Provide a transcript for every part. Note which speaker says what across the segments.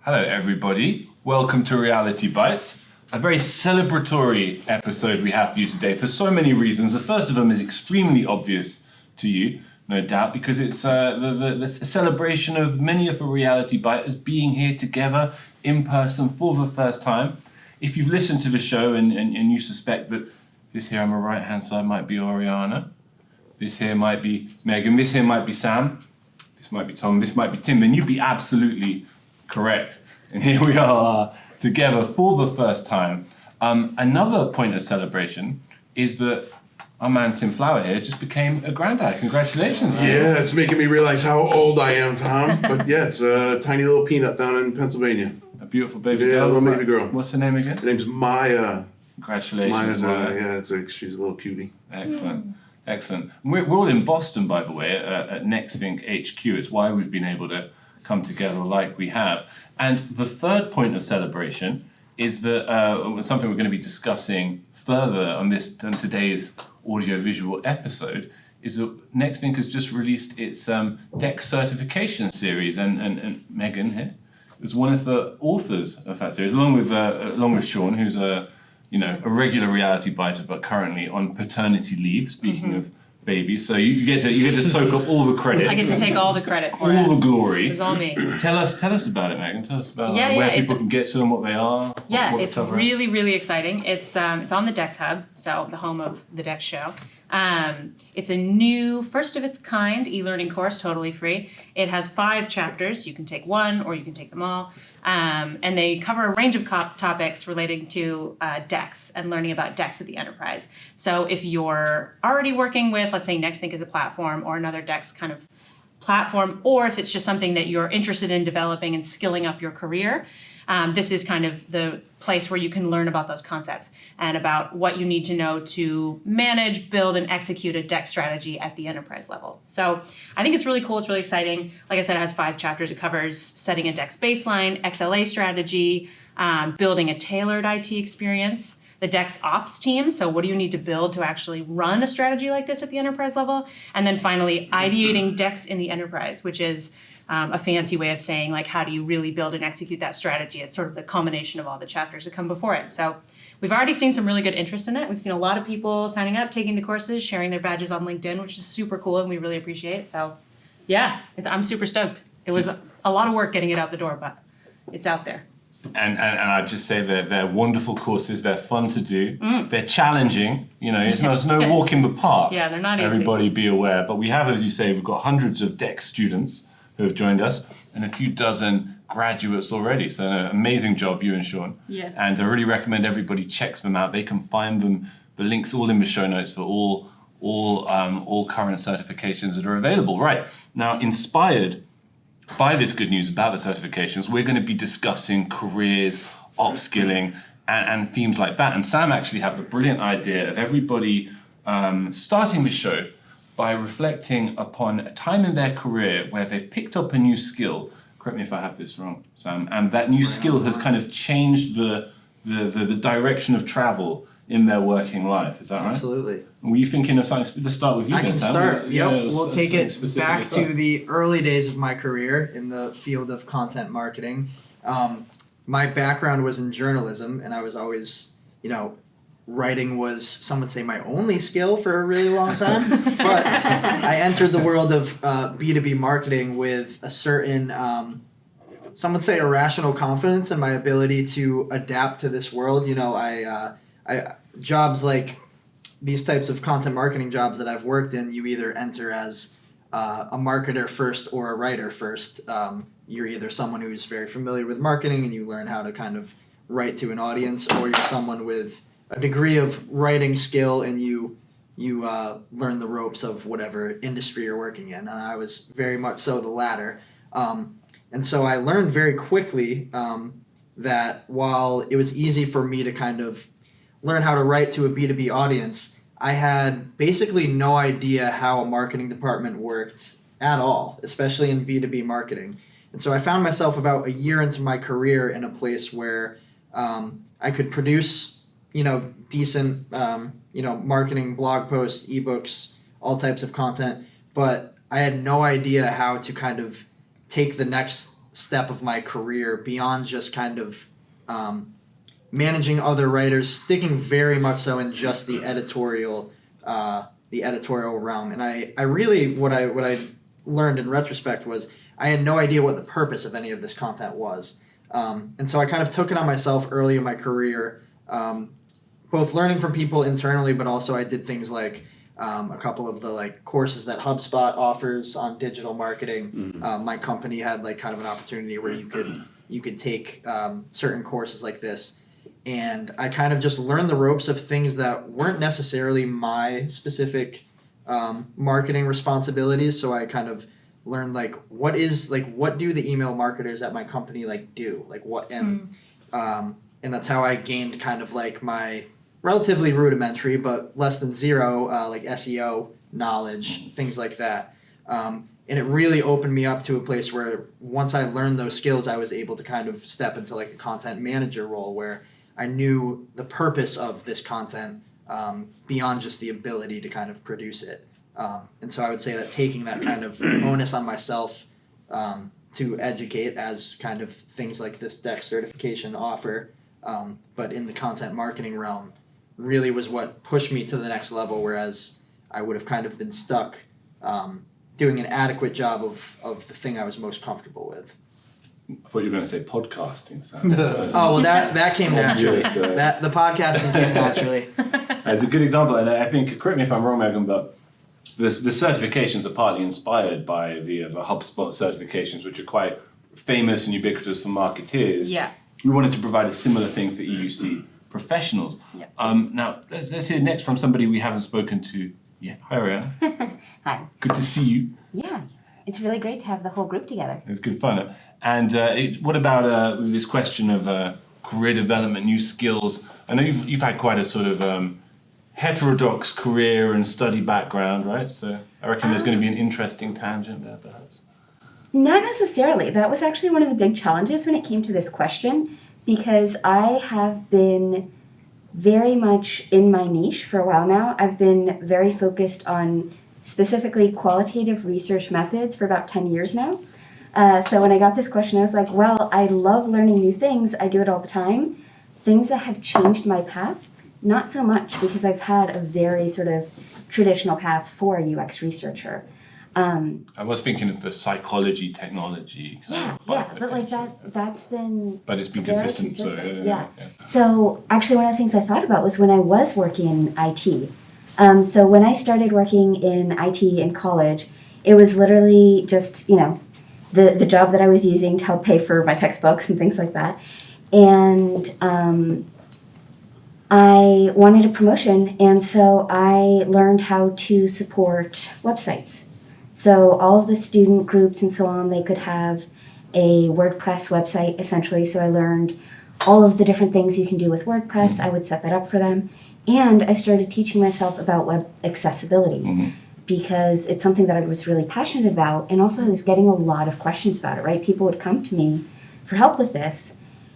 Speaker 1: Hello, everybody. Welcome to Reality Bytes, a very celebratory episode we have for you today for so many reasons. The first of them is extremely obvious to you, no doubt, because it's the celebration of many of the Reality Byters being here together in person for the first time. If you've listened to the show and you suspect that this here on my right-hand side might be Oriana, this here might be Megan, this here might be Sam, this might be Tom, this might be Tim, then you'd be absolutely correct. And here we are together for the first time. Another point of celebration is that our man Tim Flower here just became a granddad. Congratulations, Tim.
Speaker 2: Yeah, it's making me realize how old I am, Tom. But yeah, it's a tiny little peanut down in Pennsylvania.
Speaker 1: A beautiful baby
Speaker 2: girl.
Speaker 1: girl.
Speaker 2: Yeah, little baby girl.
Speaker 1: What's her name again?
Speaker 2: Her name's Maya.
Speaker 1: Congratulations, Maya.
Speaker 2: She's a little cutie.
Speaker 1: Excellent. Excellent. We're all in Boston, by the way, at NextThink HQ. It's why we've been able to come together like we have. And the third point of celebration is that something we're going to be discussing further on today's audio-visual episode is that NextThink has just released its DEX certification series, and Megan here was one of the authors of that series, along with Sean, who's a regular Reality Byter, but currently on paternity leave. Speaking of babies, so you get to soak up all the credit.
Speaker 3: I get to take all the credit for it.
Speaker 1: All the glory.
Speaker 3: It was all me.
Speaker 1: Tell us about it, Megan. Tell us about where people can get to them, what they are.
Speaker 3: It's really, really exciting. It's on the DEX Hub, so the home of the DEX show. It's a new, first of its kind e-learning course, totally free. It has 5 chapters. You can take one or you can take them all. And they cover a range of topics relating to DEX and learning about DEX at the enterprise. So if you're already working with, let's say, NextThink as a platform or another DEX kind of platform, or if it's just something that you're interested in developing and skilling up your career, this is kind of the place where you can learn about those concepts and about what you need to know to manage, build, and execute a DEX strategy at the enterprise level. So I think it's really cool. It's really exciting. Like I said, it has 5 chapters. It covers setting a DEX baseline, XLA strategy, building a tailored IT experience, the DEX ops team. So what do you need to build to actually run a strategy like this at the enterprise level? And then finally, ideating DEX in the enterprise, which is a fancy way of saying, like, how do you really build and execute that strategy? It's sort of the culmination of all the chapters that come before it. So we've already seen some really good interest in it. We've seen a lot of people signing up, taking the courses, sharing their badges on LinkedIn, which is super cool and we really appreciate. So yeah, I'm super stoked. It was a lot of work getting it out the door, but it's out there.
Speaker 1: And I'd just say they're wonderful courses. They're fun to do. They're challenging. It's no walk in the park.
Speaker 3: Yeah, they're not easy.
Speaker 1: Everybody be aware. But we have, as you say, we've got hundreds of DEX students who have joined us and a few dozen graduates already. So an amazing job, you and Sean.
Speaker 3: Yeah.
Speaker 1: And I really recommend everybody checks them out. They can find them, the links all in the show notes for all current certifications that are available. Right. Now, inspired by this good news about the certifications, we're going to be discussing careers, upskilling, and themes like that. And Sam actually had the brilliant idea of everybody starting the show by reflecting upon a time in their career where they've picked up a new skill. Correct me if I have this wrong, Sam. And that new skill has kind of changed the direction of travel in their working life. Is that right?
Speaker 4: Absolutely.
Speaker 1: Were you thinking of something? Let's start with you.
Speaker 4: I can
Speaker 1: Sam.
Speaker 4: start.
Speaker 1: Yeah,
Speaker 4: We'll take it back to the early days of my career in the field of content marketing. My background was in journalism, and I was always, writing was, some would say, my only skill for a really long time. But I entered the world of B2B marketing with a certain, some would say, irrational confidence in my ability to adapt to this world. I jobs like these types of content marketing jobs that I've worked in, you either enter as a marketer first or a writer first. You're either someone who's very familiar with marketing and you learn how to kind of write to an audience, or you're someone with a degree of writing skill and you learn the ropes of whatever industry you're working in. And I was very much so the latter. And so I learned very quickly that while it was easy for me to kind of learn how to write to a B2B audience, I had basically no idea how a marketing department worked at all, especially in B2B marketing. And so I found myself about a year into my career in a place where I could produce, decent, marketing blog posts, ebooks, all types of content, but I had no idea how to kind of take the next step of my career beyond just kind of managing other writers, sticking very much so in just the editorial realm. And I really what I learned in retrospect was I had no idea what the purpose of any of this content was. And so I kind of took it on myself early in my career, both learning from people internally, but also I did things like a couple of the like courses that HubSpot offers on digital marketing. My company had like kind of an opportunity where you could take certain courses like this. And I kind of just learned the ropes of things that weren't necessarily my specific marketing responsibilities. So I kind of learned like what do the email marketers at my company like do, like what, and that's how I gained kind of like my relatively rudimentary but less than zero like SEO knowledge, things like that. And it really opened me up to a place where once I learned those skills, I was able to kind of step into like a content manager role where I knew the purpose of this content beyond just the ability to kind of produce it. And so I would say that taking that kind of onus on myself to educate, as kind of things like this DEX certification offer, but in the content marketing realm, really was what pushed me to the next level, whereas I would have kind of been stuck doing an adequate job of the thing I was most comfortable with.
Speaker 1: I thought you were going to say podcasting. So
Speaker 4: Oh, well, that came naturally.
Speaker 1: Yes,
Speaker 4: That the podcasting came naturally.
Speaker 1: It's a good example, and I think, correct me if I'm wrong, Megan, but the certifications are partly inspired by the HubSpot certifications, which are quite famous and ubiquitous for marketeers.
Speaker 3: Yeah.
Speaker 1: We wanted to provide a similar thing for EUC professionals.
Speaker 3: Yeah.
Speaker 1: Now, let's hear next from somebody we haven't spoken to yet. Hi, Oriana.
Speaker 5: Hi.
Speaker 1: Good to see you.
Speaker 5: Yeah, it's really great to have the whole group together.
Speaker 1: It's good fun. And what about this question of career development, new skills? I know you've had quite a sort of heterodox career and study background, right? So I reckon there's going to be an interesting tangent there, perhaps.
Speaker 5: Not necessarily. That was actually one of the big challenges when it came to this question, because I have been very much in my niche for a while now. I've been very focused on specifically qualitative research methods for about 10 years now. So when I got this question, I was like, well, I love learning new things. I do it all the time. Things that have changed my path, not so much, because I've had a very sort of traditional path for a UX researcher.
Speaker 1: I was thinking of the psychology, technology.
Speaker 5: Yeah, but like that's been.
Speaker 1: But it's been
Speaker 5: very
Speaker 1: consistent. So,
Speaker 5: yeah. So actually, one of the things I thought about was when I was working in IT. So when I started working in IT in college, it was literally just, the job that I was using to help pay for my textbooks and things like that. And I wanted a promotion, and so I learned how to support websites. So all of the student groups and so on, they could have a WordPress website, essentially. So I learned all of the different things you can do with WordPress. I would set that up for them. And I started teaching myself about web accessibility because it's something that I was really passionate about, and also I was getting a lot of questions about it, right? People would come to me for help with this,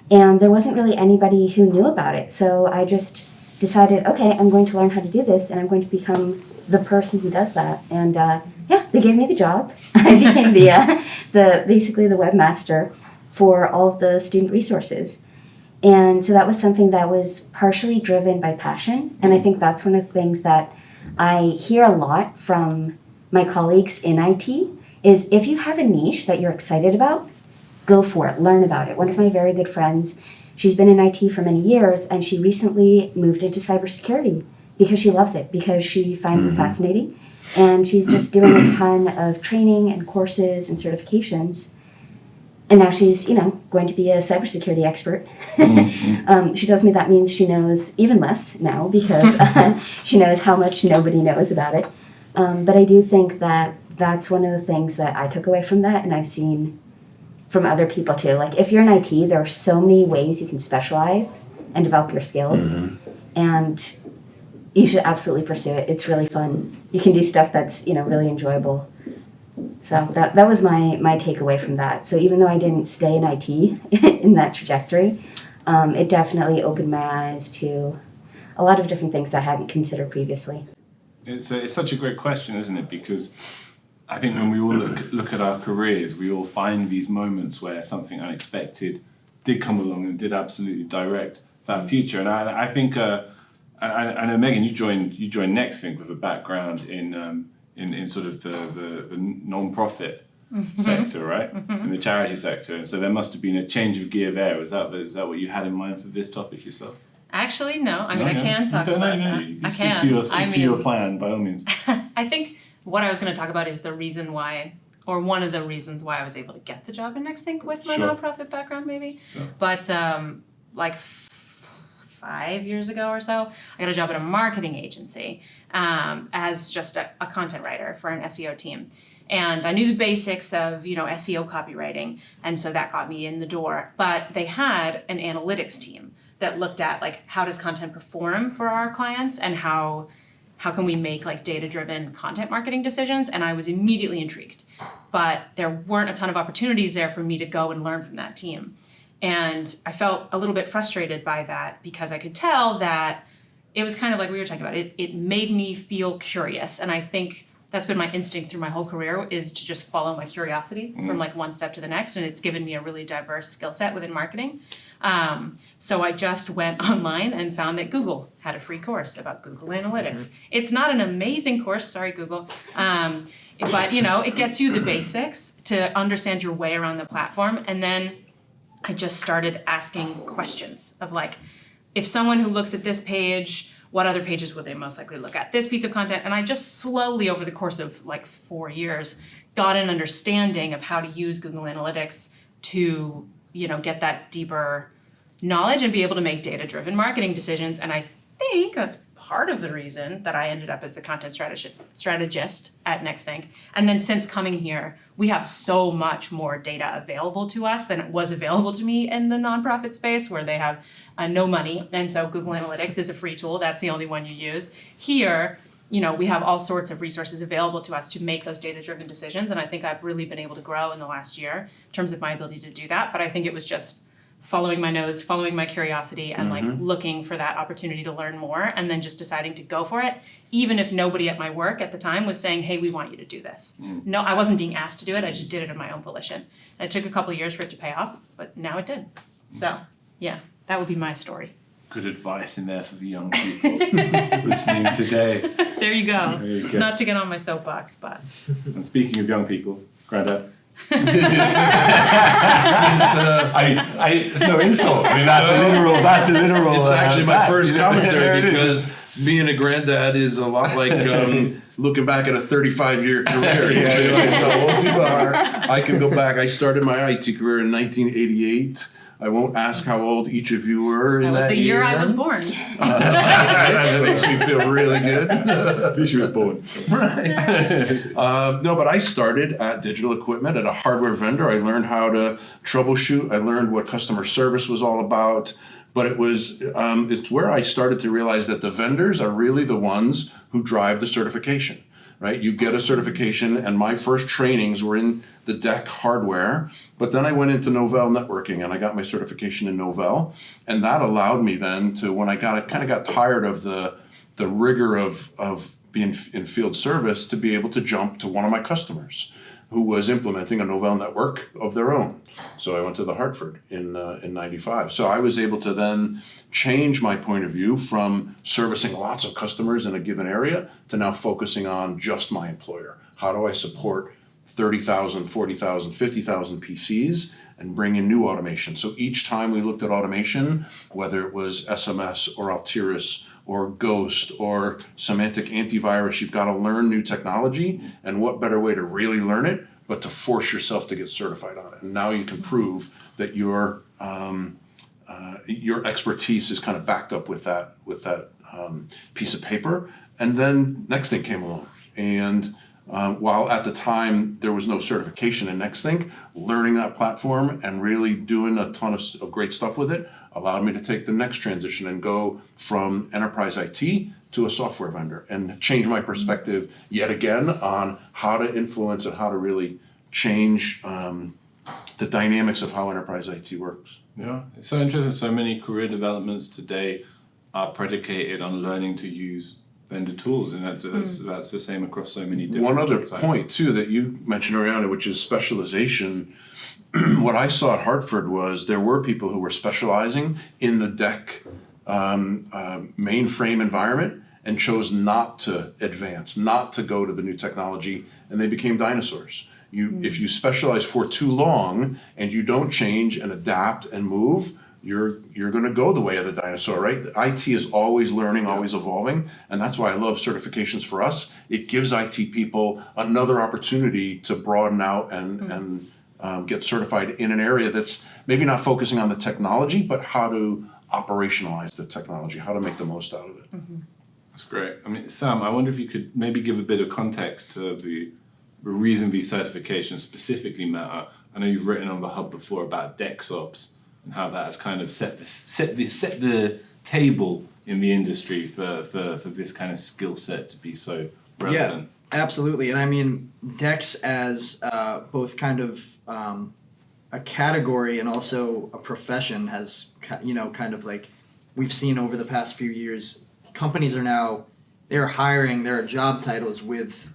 Speaker 5: and there wasn't really anybody who knew about it. So I just decided, okay, I'm going to learn how to do this, and I'm going to become the person who does that. And they gave me the job. I became basically the webmaster for all of the student resources. And so that was something that was partially driven by passion. And I think that's one of the things that I hear a lot from my colleagues in IT is if you have a niche that you're excited about, go for it, learn about it. One of my very good friends, she's been in IT for many years, and she recently moved into cybersecurity because she loves it, because she finds it fascinating. And she's just doing a ton of training and courses and certifications. And now she's, going to be a cybersecurity expert. She tells me that means she knows even less now because she knows how much nobody knows about it. But I do think that that's one of the things that I took away from that, and I've seen from other people too. Like if you're in IT, there are so many ways you can specialize and develop your skills. And you should absolutely pursue it. It's really fun. You can do stuff that's, really enjoyable. So that was my takeaway from that. So even though I didn't stay in IT in that trajectory, it definitely opened my eyes to a lot of different things that I hadn't considered previously.
Speaker 1: It's such a great question, isn't it? Because I think when we all look at our careers, we all find these moments where something unexpected did come along and did absolutely direct that future. And I think I know, Megan, you joined NextThink with a background in sort of the non-profit sector, right? In the charity sector. And so there must have been a change of gear there. Is that what you had in mind for this topic yourself?
Speaker 3: Actually, no. I mean, I can talk about that.
Speaker 1: You
Speaker 3: I
Speaker 1: stick
Speaker 3: can.
Speaker 1: to your plan, by all means.
Speaker 3: I think what I was going to talk about is the reason why, or one of the reasons why I was able to get the job in NextThink with my nonprofit background, maybe. Sure. But like 5 years ago or so, I got a job at a marketing agency as just a content writer for an SEO team. And I knew the basics of, SEO copywriting, and so that got me in the door. But they had an analytics team that looked at like how does content perform for our clients and how can we make like data-driven content marketing decisions, and I was immediately intrigued. But there weren't a ton of opportunities there for me to go and learn from that team. And I felt a little bit frustrated by that because I could tell that it was kind of like we were talking about. It made me feel curious, and I think that's been my instinct through my whole career is to just follow my curiosity from like one step to the next, and it's given me a really diverse skill set within marketing. So I just went online and found that Google had a free course about Google Analytics. It's not an amazing course, sorry Google, but it gets you the basics to understand your way around the platform, and then I just started asking questions of like, if someone who looks at this page, what other pages would they most likely look at? This piece of content. And I just slowly, over the course of like 4 years, got an understanding of how to use Google Analytics to, get that deeper knowledge and be able to make data-driven marketing decisions. And I think that's part of the reason that I ended up as the content strategist at NextThink. And then since coming here, we have so much more data available to us than it was available to me in the nonprofit space where they have no money. And so Google Analytics is a free tool. That's the only one you use. Here, we have all sorts of resources available to us to make those data-driven decisions. And I think I've really been able to grow in the last year in terms of my ability to do that. But I think it was just following my nose, following my curiosity, and like looking for that opportunity to learn more, and then just deciding to go for it, even if nobody at my work at the time was saying, hey, we want you to do this. No, I wasn't being asked to do it, I just did it of my own volition. And it took a couple of years for it to pay off, but now it did. So, yeah, that would be my story.
Speaker 1: Good advice in there for the young people listening today.
Speaker 3: There you go. Not to get on my soapbox, but.
Speaker 1: And speaking of young people, Grandad. It's no insult. I mean, that's a literal.
Speaker 2: It's actually my first commentary because
Speaker 1: is.
Speaker 2: being a granddad is a lot like looking back at a 35-year career. You realize how old you are. I can go back. I started my IT career in 1988. I won't ask how old each of you were in that
Speaker 3: was the year I was born.
Speaker 2: That makes me feel really good.
Speaker 1: At least she was born.
Speaker 2: Right. No, but I started at digital equipment at a hardware vendor. I learned how to troubleshoot. I learned what customer service was all about. But it's where I started to realize that the vendors are really the ones who drive the certification. Right, you get a certification, and my first trainings were in the DEX hardware, but then I went into Novell networking, and I got my certification in Novell, and that allowed me then to, when I got tired of the rigor of being in field service, to be able to jump to one of my customers who was implementing a Novell network of their own. So I went to the Hartford in 95. So I was able to then change my point of view from servicing lots of customers in a given area to now focusing on just my employer. How do I support 30,000, 40,000, 50,000 PCs and bring in new automation? So each time we looked at automation, whether it was SMS or Altiris or Ghost or semantic antivirus, you've got to learn new technology, and what better way to really learn it but to force yourself to get certified on it. And now you can prove that your expertise is kind of backed up with that piece of paper. And then NextThink came along, and while at the time there was no certification in NextThink, learning that platform and really doing a ton of great stuff with it allowed me to take the next transition and go from enterprise IT to a software vendor and change my perspective yet again on how to influence and how to really change the dynamics of how enterprise IT works.
Speaker 1: Yeah, it's so interesting. So many career developments today are predicated on learning to use vendor tools, and that's the same across so many different
Speaker 2: One other
Speaker 1: job types.
Speaker 2: point too that you mentioned, Oriana, which is specialization. What I saw at Hartford was there were people who were specializing in the DEC mainframe environment and chose not to advance, not to go to the new technology, and they became dinosaurs. If you specialize for too long and you don't change and adapt and move, you're going to go the way of the dinosaur, right? The IT is always learning, always evolving, and that's why I love certifications for us. It gives IT people another opportunity to broaden out and get certified in an area that's maybe not focusing on the technology, but how to operationalize the technology, how to make the most out of it.
Speaker 1: That's great. I mean, Sam, I wonder if you could maybe give a bit of context to the reason these certifications specifically matter. I know you've written on the Hub before about DEX ops and how that has kind of set the table in the industry for this kind of skill set to be so relevant.
Speaker 4: Yeah, absolutely. And I mean, DEX as both kind of a category and also a profession has, kind of like we've seen over the past few years, companies are now, they're hiring, there are job titles with,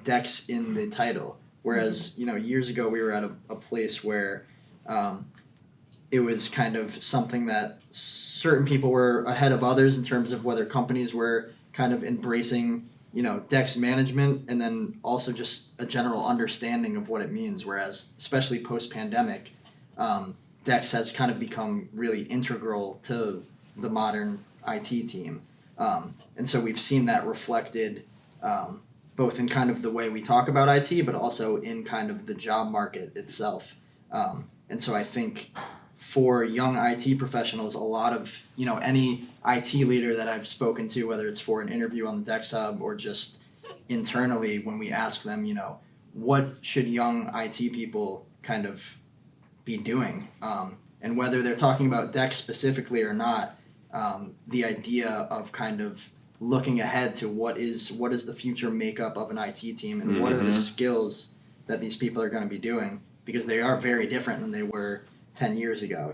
Speaker 4: DEX in the title. Whereas, years ago we were at a place where it was kind of something that certain people were ahead of others in terms of whether companies were kind of embracing, DEX management and then also just a general understanding of what it means. Whereas, especially post-pandemic, DEX has kind of become really integral to the modern IT team. And so we've seen that reflected both in kind of the way we talk about IT, but also in kind of the job market itself. And so I think for young IT professionals, a lot of, any IT leader that I've spoken to, whether it's for an interview on the DEX Hub or just internally when we ask them, what should young IT people kind of be doing? And whether they're talking about DEX specifically or not, the idea of kind of looking ahead to what is the future makeup of an IT team and what are the skills that these people are going to be doing, because they are very different than they were 10 years ago.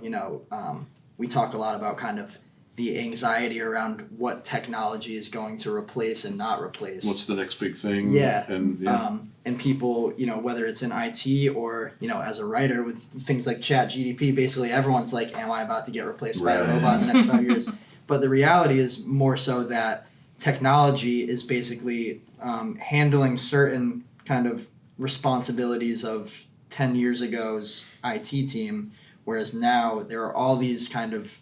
Speaker 4: We talk a lot about kind of the anxiety around what technology is going to replace and not replace.
Speaker 2: What's the next big thing?
Speaker 4: Yeah.
Speaker 2: And
Speaker 4: and people, whether it's in IT or, as a writer with things like ChatGPT, basically everyone's like, am I about to get replaced by a robot in the next 5 years? But the reality is more so that technology is basically handling certain kind of responsibilities of 10 years ago's IT team, whereas now there are all these kind of,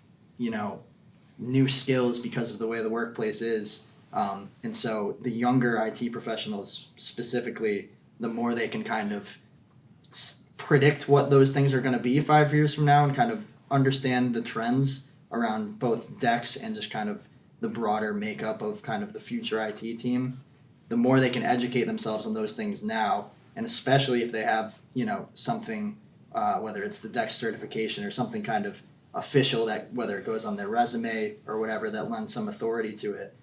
Speaker 4: new skills because of the way the workplace is. And so the younger IT professionals specifically, the more they can kind of predict what those things are going to be 5 years from now and kind of understand the trends around both DEX and just kind of the broader makeup of kind of the future IT team, the more they can educate themselves on those things now. And especially if they have, something, whether it's the DEX certification or something kind of official that whether it goes on their resume or whatever that lends some authority to it,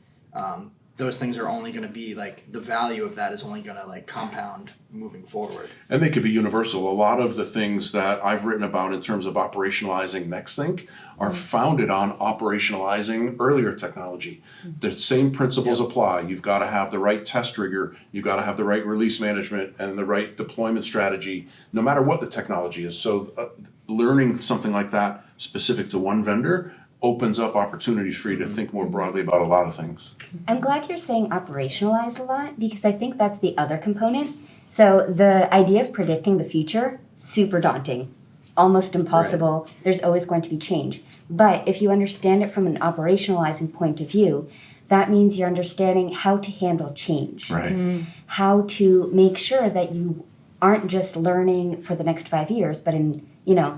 Speaker 4: those things are only going to be like the value of that is only going to like compound moving forward.
Speaker 2: And they could be universal. A lot of the things that I've written about in terms of operationalizing NextThink are founded on operationalizing earlier technology. The same principles apply. You've got to have the right test rigor, you've got to have the right release management and the right deployment strategy, no matter what the technology is. So learning something like that specific to one vendor opens up opportunities for you to think more broadly about a lot of things.
Speaker 5: I'm glad you're saying operationalize a lot, because I think that's the other component. So the idea of predicting the future, super daunting, almost impossible. Right. There's always going to be change. But if you understand it from an operationalizing point of view, that means you're understanding how to handle change.
Speaker 2: Right.
Speaker 5: How to make sure that you aren't just learning for the next 5 years, but in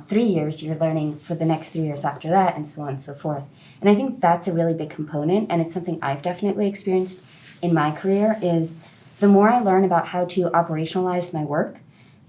Speaker 5: 3 years, you're learning for the next 3 years after that, and so on and so forth. And I think that's a really big component, and it's something I've definitely experienced in my career, is the more I learn about how to operationalize my work,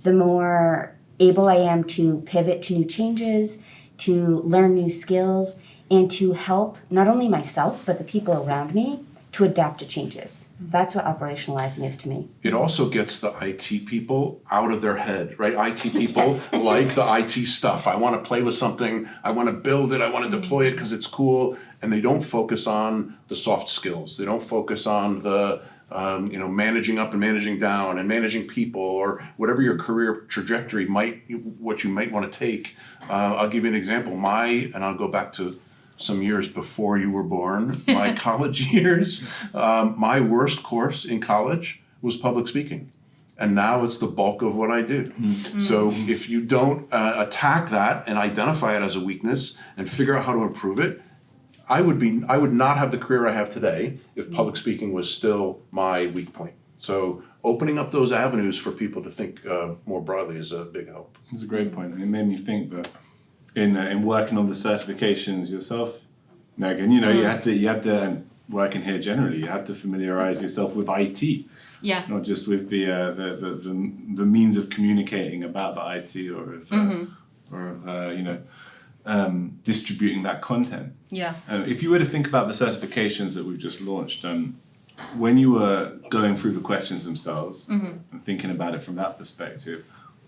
Speaker 5: the more able I am to pivot to new changes, to learn new skills, and to help not only myself, but the people around me to adapt to changes. That's what operationalizing is to me.
Speaker 2: It also gets the IT people out of their head, right? IT people
Speaker 5: Yes.
Speaker 2: like the IT stuff. I want to play with something. I want to build it. I want to deploy it because it's cool. And they don't focus on the soft skills. They don't focus on the managing up and managing down and managing people, or whatever your career trajectory what you might want to take. I'll give you an example. And I'll go back to some years before you were born, my college years, my worst course in college was public speaking. And now it's the bulk of what I do. Mm-hmm. So if you don't attack that and identify it as a weakness and figure out how to improve it, I would not have the career I have today if public speaking was still my weak point. So opening up those avenues for people to think more broadly is a big help.
Speaker 1: It's a great point. And it made me think that in working on the certifications yourself, Megan, you had to working here generally, you had to familiarize yourself with IT.
Speaker 3: Yeah.
Speaker 1: Not just with the means of communicating about the IT or distributing that content.
Speaker 3: Yeah.
Speaker 1: If you were to think about the certifications that we've just launched, when you were going through the questions themselves and thinking about it from that perspective,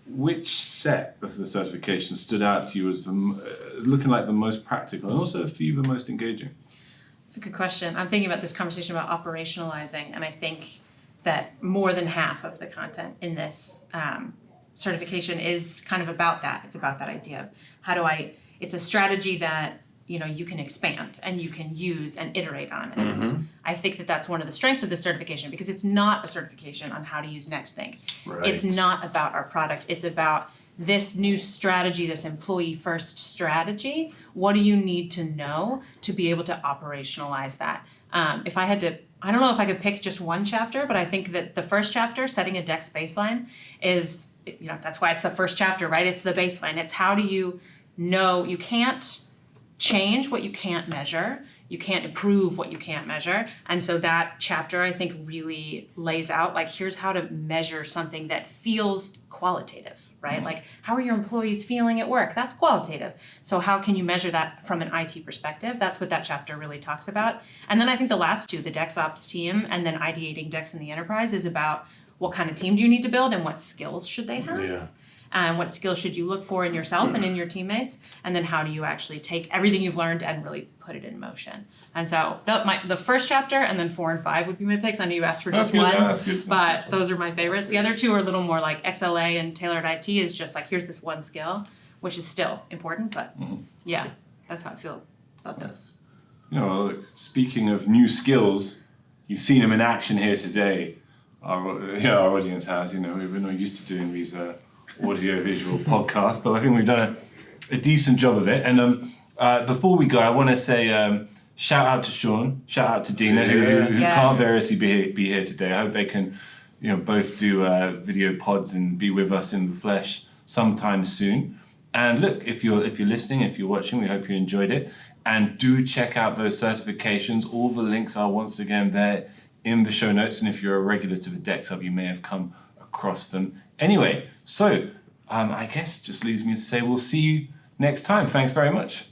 Speaker 1: which set of the certifications stood out to you as looking like the most practical and also for you the most engaging?
Speaker 3: It's a good question. I'm thinking about this conversation about operationalizing, and I think that more than half of the content in this certification is kind of about that. It's about that idea of it's a strategy that you can expand and you can use and iterate on. And I think that that's one of the strengths of this certification, because it's not a certification on how to use NextThink.
Speaker 2: Right.
Speaker 3: It's not about our product. It's about this new strategy, this employee first strategy. What do you need to know to be able to operationalize that? If I had to, I don't know if I could pick just one chapter, but I think that the first chapter, setting a DEX baseline, is, that's why it's the first chapter, right? It's the baseline. It's how do you know you can't change what you can't measure. You can't improve what you can't measure. And so that chapter, I think, really lays out, here's how to measure something that feels qualitative, right? Like, how are your employees feeling at work? That's qualitative. So how can you measure that from an IT perspective? That's what that chapter really talks about. And then I think the last two, the DEX Ops team and then ideating DEX in the enterprise, is about what kind of team do you need to build and what skills should they have?
Speaker 2: Yeah.
Speaker 3: And what skills should you look for in yourself and in your teammates? And then how do you actually take everything you've learned and really put it in motion? And so the first chapter and then 4 and 5 would be my picks. I know you asked for just one,
Speaker 1: that's good.
Speaker 3: but those are my favorites. The other two are a little more like XLA and tailored IT is just here's this one skill, which is still important, but yeah, that's how I feel about those.
Speaker 1: Look, speaking of new skills, you've seen them in action here today. Our audience has, we're not used to doing these audio-visual podcast, but I think we've done a decent job of it. And before we go, I want to say shout out to Sean, shout out to Dina, who can't variously be here today. I hope they can, both do video pods and be with us in the flesh sometime soon. And look, if you're listening, if you're watching, we hope you enjoyed it. And do check out those certifications. All the links are once again there in the show notes. And if you're a regular to the DEX Hub, you may have come across them. Anyway, so I guess just leaves me to say we'll see you next time. Thanks very much.